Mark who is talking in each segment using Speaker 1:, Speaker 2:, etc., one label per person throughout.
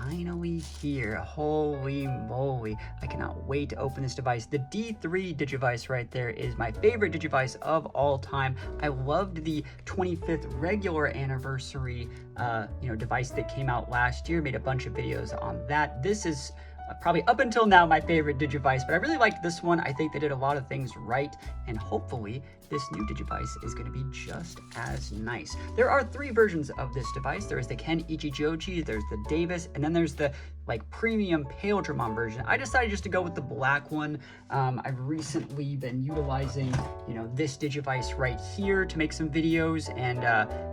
Speaker 1: finally here. Holy moly. I cannot wait to open this device. The D3 Digivice right there is my favorite Digivice of all time. I loved the 25th regular anniversary device that came out last year. Made a bunch of videos on that. This is probably up until now my favorite Digivice, but I really liked this one. I think they did a lot of things right, and hopefully this new Digivice is going to be just as nice. There are 3 versions of this device. There is the Ken Ichijouji, there's the Davis, and then there's the premium pale Digimon version. I decided just to go with the black one. I've recently been utilizing, this Digivice right here to make some videos, and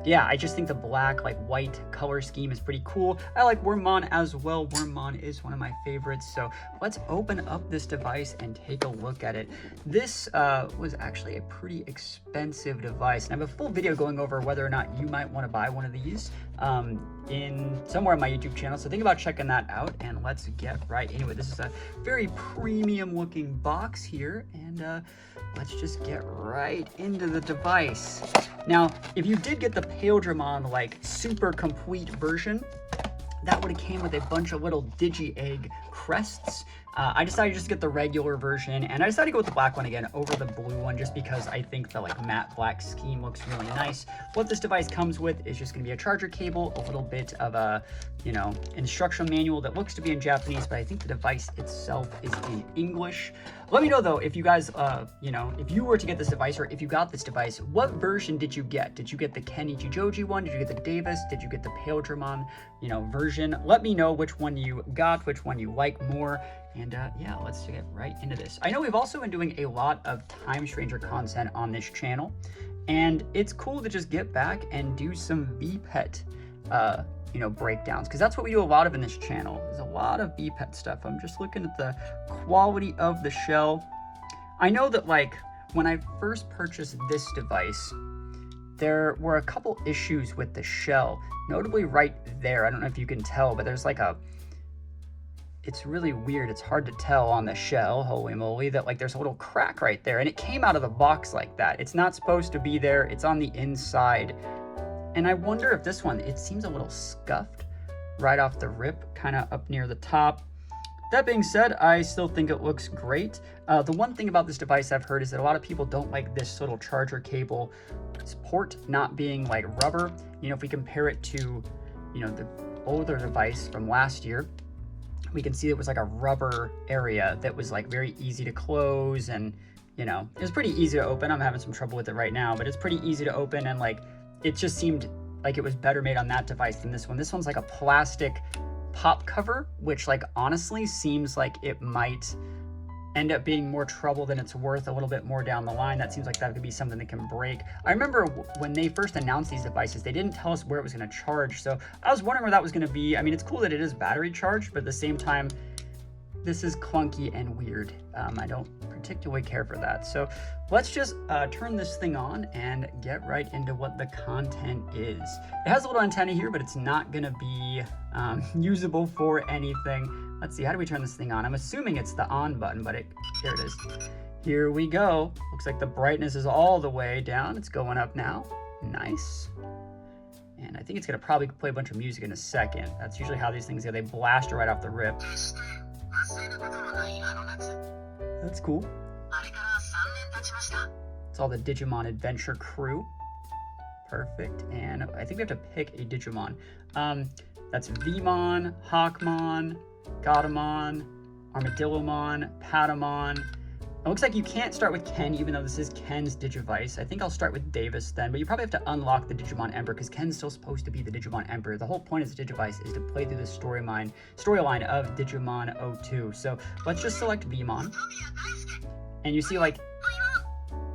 Speaker 1: yeah, I just think the black white color scheme is pretty cool. I like Wormmon as well. Wormmon is one of my favorites. So let's open up this device and take a look at it. This was actually a pretty expensive device, and I have a full video going over whether or not you might want to buy one of these in somewhere on my YouTube channel, so think about checking that out, and let's get right into it. This is a very premium looking box here, and let's just get right into the device. Now, if you did get the Paildramon super complete version, that would have came with a bunch of little Digi-Egg crests. I decided just to get the regular version, and I decided to go with the black one again over the blue one just because I think the matte black scheme looks really nice. What this device comes with is just going to be a charger cable, a little bit of a, instructional manual that looks to be in Japanese, but I think the device itself is in English. Let me know though, if you guys, if you were to get this device, or if you got this device, what version did you get? Did you get the Ken Ichijouji one? Did you get the Davis? Did you get the Paildramon, version? Let me know which one you got, which one you like more. And yeah, let's get right into this. I know we've also been doing a lot of Time Stranger content on this channel, and it's cool to just get back and do some Vpet, breakdowns, because that's what we do a lot of in this channel. There's a lot of Vpet stuff. I'm just looking at the quality of the shell. I know that when I first purchased this device, there were a couple issues with the shell, notably right there. I don't know if you can tell, but there's it's really weird. It's hard to tell on the shell, holy moly, that there's a little crack right there, and it came out of the box like that. It's not supposed to be there. It's on the inside. And I wonder if this one, it seems a little scuffed right off the rip, kind of up near the top. That being said, I still think it looks great. The one thing about this device I've heard is that a lot of people don't like this little charger cable port not being rubber. If we compare it to, the older device from last year, we can see it was a rubber area that was very easy to close, and it was pretty easy to open. I'm having some trouble with it right now, but it's pretty easy to open, and it just seemed like it was better made on that device than this one. This one's a plastic pop cover, which honestly seems like it might end up being more trouble than it's worth a little bit more down the line. That seems like that could be something that can break. I remember when they first announced these devices, they didn't tell us where it was going to charge, so I was wondering where that was going to be. I mean, it's cool that it is battery charged, but at the same time, this is clunky and weird. I don't particularly care for that. So let's just turn this thing on and get right into what the content is. It has a little antenna here, but it's not going to be usable for anything. Let's see, how do we turn this thing on? I'm assuming it's the on button, but here it is. Here we go. Looks like the brightness is all the way down. It's going up now. Nice. And I think it's going to probably play a bunch of music in a second. That's usually how these things go. They blast it right off the rip. That's cool. It's all the Digimon Adventure crew. Perfect. And I think we have to pick a Digimon. That's Vmon, Hawkmon, Godamon, Armadillomon, Patamon. It looks like you can't start with Ken, even though this is Ken's Digivice. I think I'll start with Davis then, but you probably have to unlock the Digimon Emperor because Ken's still supposed to be the Digimon Emperor. The whole point of this Digivice is to play through the storyline of Digimon 02. So let's just select Vmon. And you see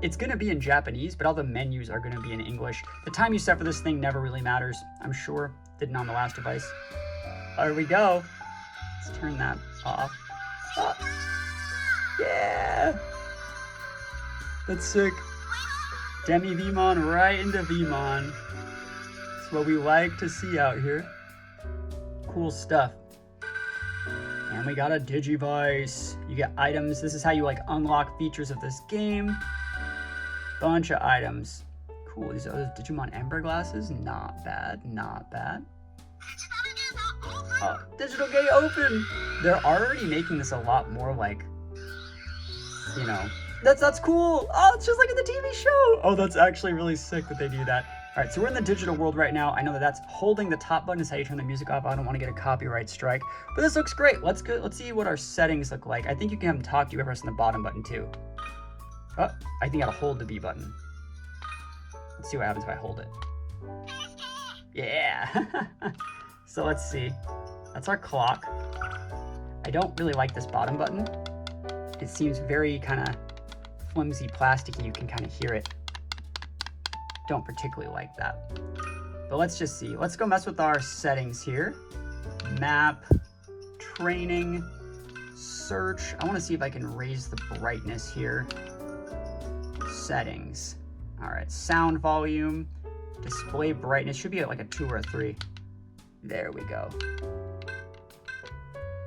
Speaker 1: it's going to be in Japanese, but all the menus are going to be in English. The time you set for this thing never really matters, I'm sure. Didn't on the last device. There we go. Let's turn that off. Oh. Yeah! That's sick. Demi Vmon right into Vmon. That's what we like to see out here. Cool stuff. And we got a Digivice. You get items. This is how you unlock features of this game. Bunch of items. Cool. These are those Digimon Ember glasses. Not bad. Not bad. Digital gate open. They're already making this a lot more like, you know, that's cool. Oh, it's just like in the TV show. Oh, that's actually really sick that they do that. All right, so we're in the digital world right now. I know that that's holding the top button is how you turn the music off. I don't want to get a copyright strike, but this looks great. Let's see what our settings look like. I think you can have them talk to you by pressing the bottom button too. Oh, I think I gotta hold the B button. Let's see what happens if I hold it. Yeah. So let's see. That's our clock. I don't really like this bottom button. It seems very kind of flimsy, plasticky. You can kind of hear it. Don't particularly like that. But let's just see. Let's go mess with our settings here. Map, training, search. I want to see if I can raise the brightness here. Settings. All right, sound volume, display brightness. Should be at like a 2 or a 3. There we go.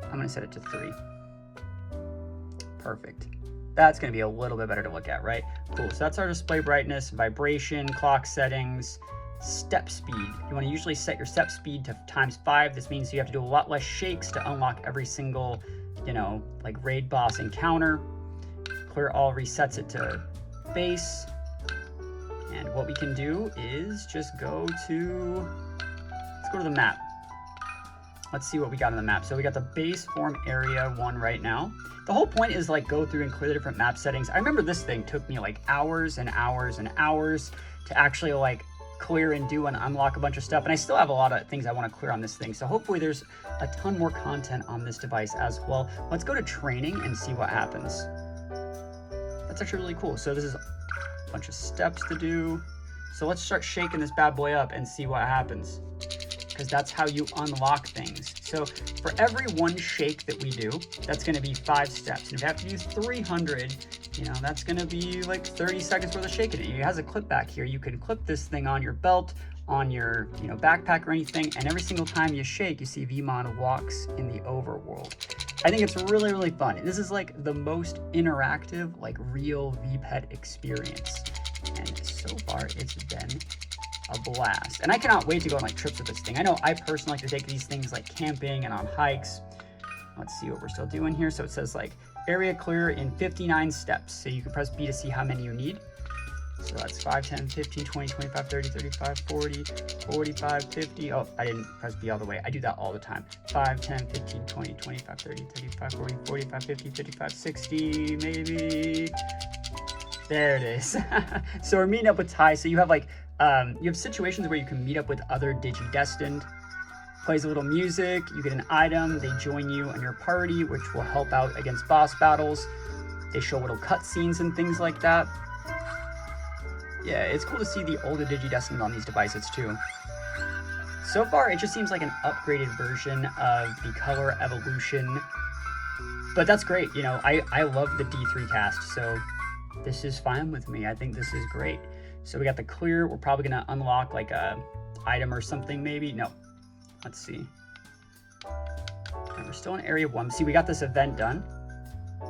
Speaker 1: I'm gonna set it to 3. Perfect. That's gonna be a little bit better to look at, right? Cool, so that's our display brightness, vibration, clock settings, step speed. You wanna usually set your step speed to ×5. This means you have to do a lot less shakes to unlock every single, you know, like raid boss encounter. Clear all resets it to base. And what we can do is just go to, let's go to the map. Let's see what we got on the map. So we got the base form area 1 right now. The whole point is like go through and clear the different map settings. I remember this thing took me like hours and hours and hours to actually like clear and do and unlock a bunch of stuff. And I still have a lot of things I want to clear on this thing. So hopefully there's a ton more content on this device as well. Let's go to training and see what happens. That's actually really cool. So this is a bunch of steps to do. So let's start shaking this bad boy up and see what happens, because that's how you unlock things. So for every 1 shake that we do, that's gonna be 5 steps. And if you have to use 300, you know, that's gonna be like 30 seconds worth of shaking it. It has a clip back here. You can clip this thing on your belt, on your, you know, backpack or anything, and every single time you shake, you see Vmon walks in the overworld. I think it's really, really fun. This is like the most interactive, like real Vpet experience. And so far, it's been a blast. And I cannot wait to go on like trips with this thing. I know I personally like to take these things like camping and on hikes. Let's see what we're still doing here. So it says like area clear in 59 steps. So you can press B to see how many you need. So that's 5, 10, 15, 20, 25, 30, 35, 40, 45, 50. Oh, I didn't press B all the way. I do that all the time. 5, 10, 15, 20, 25, 30, 35, 40, 45, 50, 55, 60, maybe. There it is. So we're meeting up with Ty. So you have like, you have situations where you can meet up with other Digi-Destined. Plays a little music, you get an item, they join you and your party, which will help out against boss battles. They show little cutscenes and things like that. Yeah, it's cool to see the older Digi-Destined on these devices too. So far, it just seems like an upgraded version of the color evolution. But that's great, you know, I love the D3 cast, so this is fine with me. I think this is great. So we got the clear. We're probably gonna unlock like a item or something maybe. No, let's see. And we're still in area 1. See, we got this event done.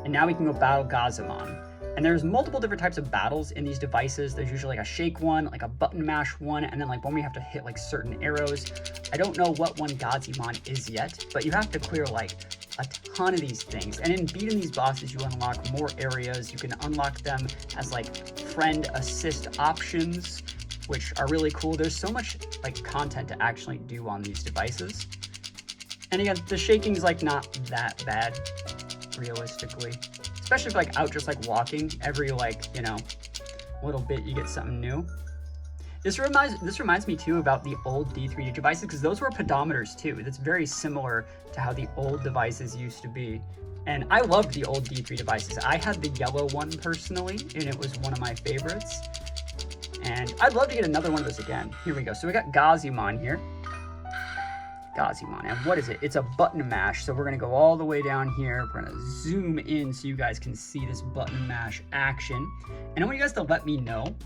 Speaker 1: And now we can go battle Gazamon. And there's multiple different types of battles in these devices. There's usually like a shake one, like a button mash one, and then like one we have to hit like certain arrows. I don't know what one Gazamon is yet, but you have to clear like a ton of these things. And in beating these bosses, you unlock more areas. You can unlock them as like friend assist options, which are really cool. There's so much like content to actually do on these devices. And again, the shaking's like not that bad, realistically. Especially if like out just like walking, every like, you know, little bit you get something new. This reminds me too about the old D3 devices, because those were pedometers too. That's very similar to how the old devices used to be. And I loved the old D3 devices. I had the yellow one personally, and it was one of my favorites. And I'd love to get another one of those again. Here we go. So we got Gazamon here. Gazamon, and what is it? It's a button mash. So we're gonna go all the way down here. We're gonna zoom in so you guys can see this button mash action. And I want you guys to let me know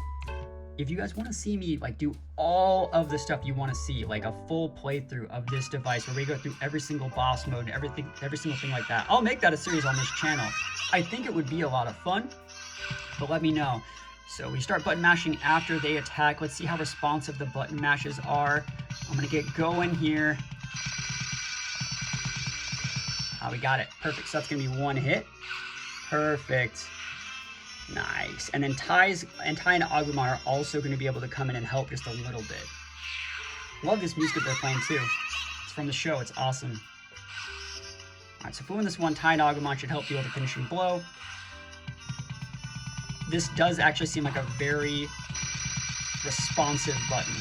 Speaker 1: if you guys want to see me like do all of the stuff you want to see, like a full playthrough of this device where we go through every single boss mode, every single thing like that. I'll make that a series on this channel. I think it would be a lot of fun, but let me know. So we start button mashing after they attack. Let's see how responsive the button mashes are. I'm gonna get going here. We got it. Perfect. So that's going to be one hit. Perfect. Nice. And then Ty and Agumon are also going to be able to come in and help just a little bit. Love this music that they're playing too. It's from the show. It's awesome. Alright, so if we win this one, Ty and Agumon should help deal with the finishing blow. This does actually seem like a very responsive button.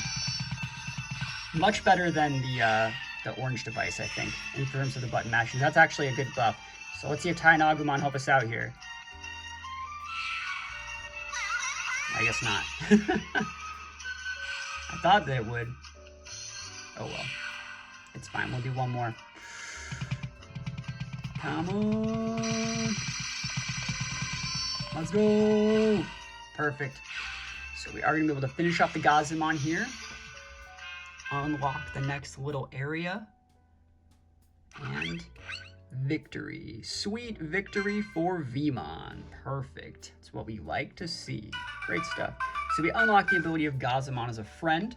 Speaker 1: Much better than the orange device, I think, in terms of the button mashing. That's actually a good buff. So let's see if Ty and Agumon help us out here. I guess not. I thought that it would. Oh well. It's fine. We'll do one more. Come on. Let's go. Perfect. So we are going to be able to finish off the Gazumon here. Unlock the next little area. And victory. Sweet victory for Vmon. Perfect. That's what we like to see. Great stuff. So we unlock the ability of Gazumon as a friend,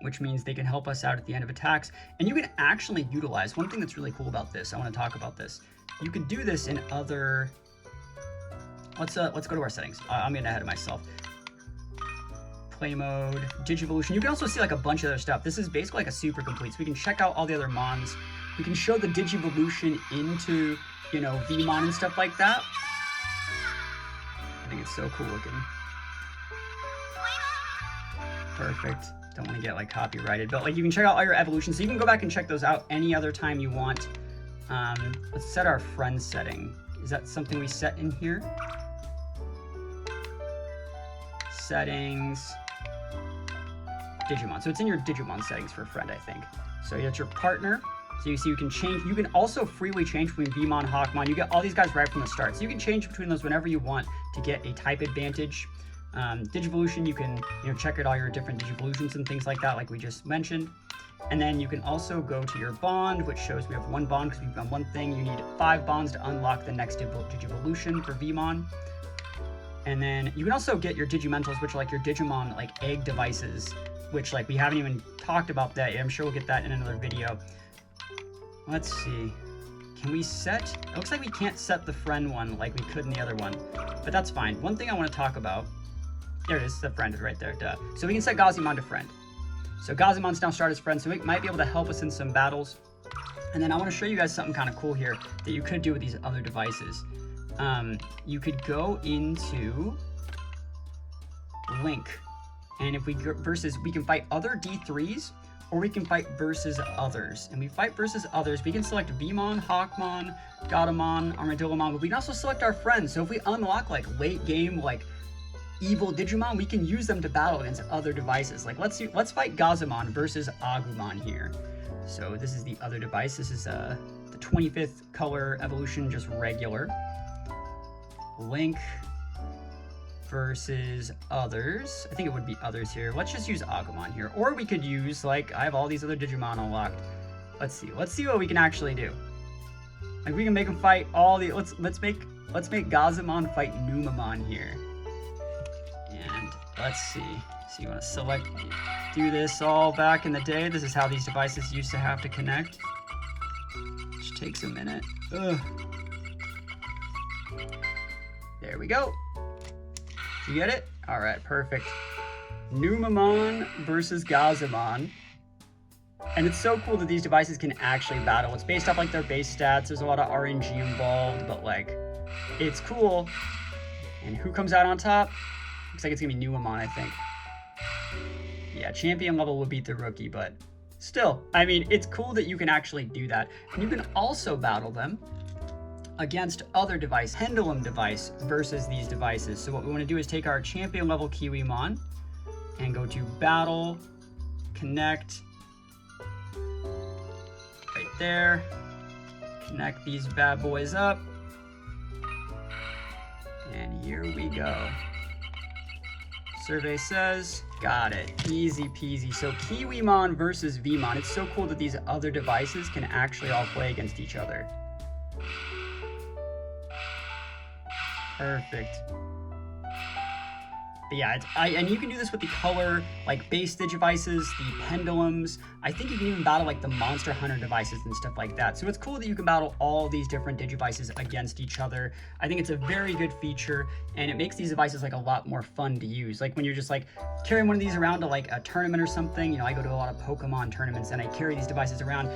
Speaker 1: which means they can help us out at the end of attacks. And you can actually utilize, one thing that's really cool about this, I want to talk about this. You can do this in other, let's go to our settings. I'm getting ahead of myself. Play mode, Digivolution. You can also see like a bunch of other stuff. This is basically like a super complete, so we can check out all the other mons. We can show the Digivolution into, you know, Vmon and stuff like that. I think it's so cool looking. Perfect. Don't want to get like copyrighted, but like you can check out all your evolutions, so you can go back and check those out any other time you want. Let's set our friend setting. Is that something we set in here? Settings, Digimon. So it's in your Digimon settings for friend, I think. So that's your partner. So you see you can change, you can also freely change between Vmon, Hawkmon. You get all these guys right from the start. So you can change between those whenever you want to get a type advantage. Digivolution, you can check out all your different Digivolutions and things like that, like we just mentioned. And then you can also go to your bond, which shows we have one bond because we've done one thing. You need 5 bonds to unlock the next Digivolution for Vmon. And then you can also get your Digimentals, which are like your Digimon like egg devices, which like we haven't even talked about that yet. I'm sure we'll get that in another video. Let's see. Can we set? It looks like we can't set the friend one like we could in the other one, but that's fine. One thing I want to talk about. There it is. The friend is right there. Duh. So we can set Gazumon to friend. So Gazumon's now started as friend, so it might be able to help us in some battles. And then I want to show you guys something kind of cool here that you could do with these other devices. You could go into Link, and if we go versus, we can fight other D3s, or we can fight versus others. And we fight versus others, we can select Vmon, Hawkmon, Gatomon, Armadillomon, but we can also select our friends. So if we unlock like late game, like evil Digimon, we can use them to battle against other devices. Like let's fight Gazumon versus Agumon here. So this is the other device. This is the 25th color evolution, just regular. Link versus others. I think it would be others here. Let's just use Agumon here. Or we could use, like, I have all these other Digimon unlocked. Let's see what we can actually do. Like we can make them fight all the, let's make Gazumon fight Numamon here. And let's see. So you want to select, do this all back in the day. This is how these devices used to have to connect. Which takes a minute. Ugh. There we go. You get it? All right, perfect. Numamon versus Gazumon. And it's so cool that these devices can actually battle. It's based off like their base stats. There's a lot of RNG involved, but like, it's cool. And who comes out on top? Looks like it's gonna be Numamon, I think. Yeah, champion level would beat the rookie, but still, I mean, it's cool that you can actually do that. And you can also battle them against other device, Pendulum device versus these devices. So what we want to do is take our champion level Kiwimon and go to battle, connect, right there, connect these bad boys up, and here we go. Survey says, got it, easy peasy. So Kiwimon versus Vmon. It's so cool that these other devices can actually all play against each other. Perfect. But yeah, and you can do this with the color, like base Digivices, the pendulums. I think you can even battle like the Monster Hunter devices and stuff like that. So it's cool that you can battle all these different Digivices against each other. I think it's a very good feature, and it makes these devices like a lot more fun to use. Like when you're just like carrying one of these around to like a tournament or something, you know, I go to a lot of Pokemon tournaments and I carry these devices around.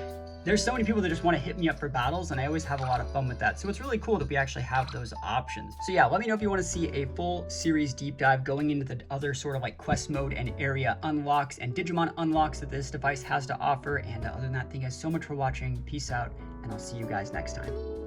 Speaker 1: There's so many people that just want to hit me up for battles, and I always have a lot of fun with that. So it's really cool that we actually have those options. So yeah, let me know if you want to see a full series deep dive going into the other sort of like quest mode and area unlocks and Digimon unlocks that this device has to offer. And other than that, thank you guys so much for watching. Peace out, and I'll see you guys next time.